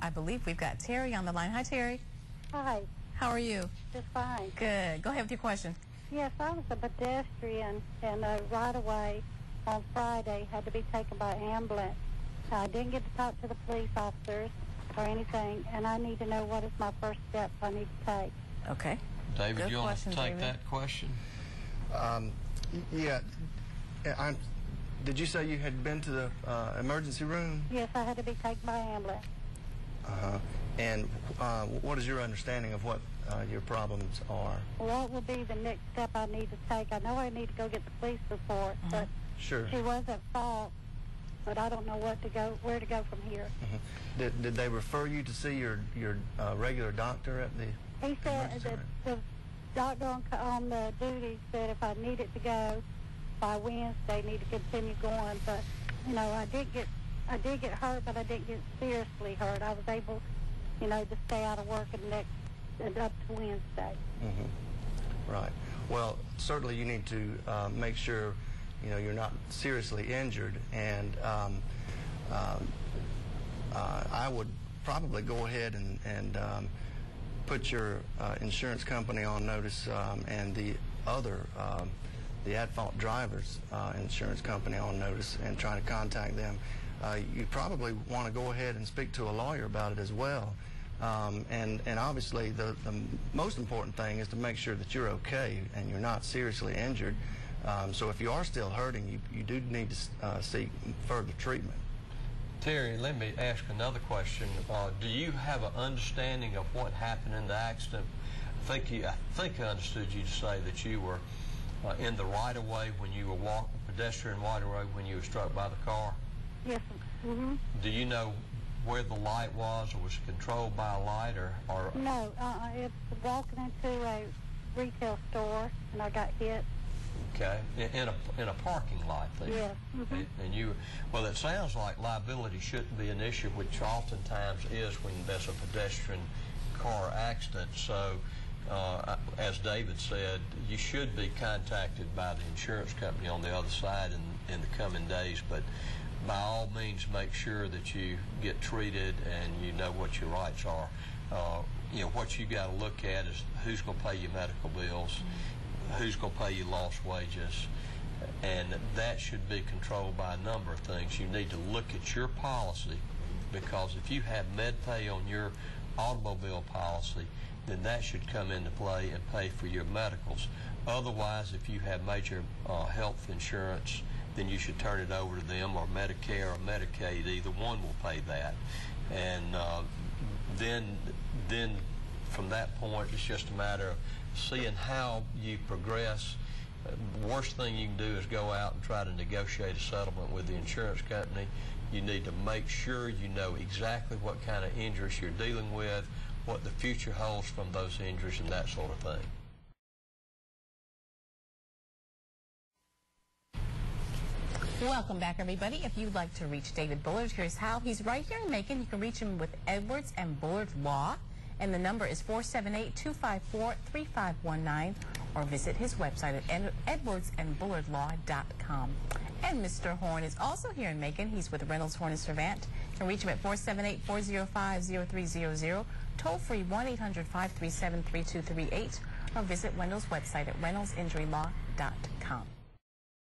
I believe we've got Terry on the line. Hi, Terry. Hi. How are you? Just fine. Good. Go ahead with your question. Yes, I was a pedestrian, and right away on Friday had to be taken by ambulance. I didn't get to talk to the police officers or anything, and I need to know what is my first step I need to take. Okay. David, Good you want to question, take David. that question? Yeah. Did you say you had been to the emergency room? Yes, I had to be taken by ambulance. And what is your understanding of what your problems are? What will be the next step I need to take? I know I need to go get the police report, but Sure. she was at fault, but I don't know where to go from here. Did they refer you to see your regular doctor at the He said emergency that room? the doctor on the duty said if I needed to go by Wednesday, need to continue going. But you know, I did get hurt, but I didn't get seriously hurt. I was able, you know, to stay out of work and up to Wednesday. Right. Well, certainly you need to make sure, you know, you're not seriously injured, and I would probably go ahead and put your insurance company on notice, and the other, the at-fault driver's insurance company on notice, and try to contact them. You probably want to go ahead and speak to a lawyer about it as well. And obviously the most important thing is to make sure that you're okay and you're not seriously injured. So if you are still hurting, you do need to seek further treatment. Terry, let me ask another question. Do you have an understanding of what happened in the accident? I think I understood you to say that you were in the right-of-way when you were pedestrian right-of-way when you were struck by the car. Yes. Do you know where the light was, or was it controlled by a light, or? No, it's walking into a retail store, and I got hit. Okay, in a parking lot thing. Yes. And you, well, it sounds like liability shouldn't be an issue, which oftentimes is when there's a pedestrian car accident. So, as David said, you should be contacted by the insurance company on the other side in the coming days. But by all means, make sure that you get treated and you know what your rights are. You know, what you got to look at is who's going to pay your medical bills, who's going to pay you lost wages, and that should be controlled by a number of things. You need to look at your policy, because if you have med pay on your automobile policy, then that should come into play and pay for your medicals. Otherwise, if you have major health insurance, then you should turn it over to them, or Medicare or Medicaid. Either one will pay that. And then from that point, it's just a matter of seeing how you progress. The worst thing you can do is go out and try to negotiate a settlement with the insurance company. You need to make sure you know exactly what kind of injuries you're dealing with, what the future holds from those injuries, and that sort of thing. Welcome back, everybody. If you'd like to reach David Bullard, here's how. He's right here in Macon. You can reach him with Edwards and Bullard Law, and the number is 478-254-3519, or visit his website at edwardsandbullardlaw.com. And Mr. Horne is also here in Macon. He's with Reynolds, Horne Survant. You can reach him at 478-405-0300, toll-free 1-800-537-3238, or visit Wendell's website at reynoldsinjurylaw.com.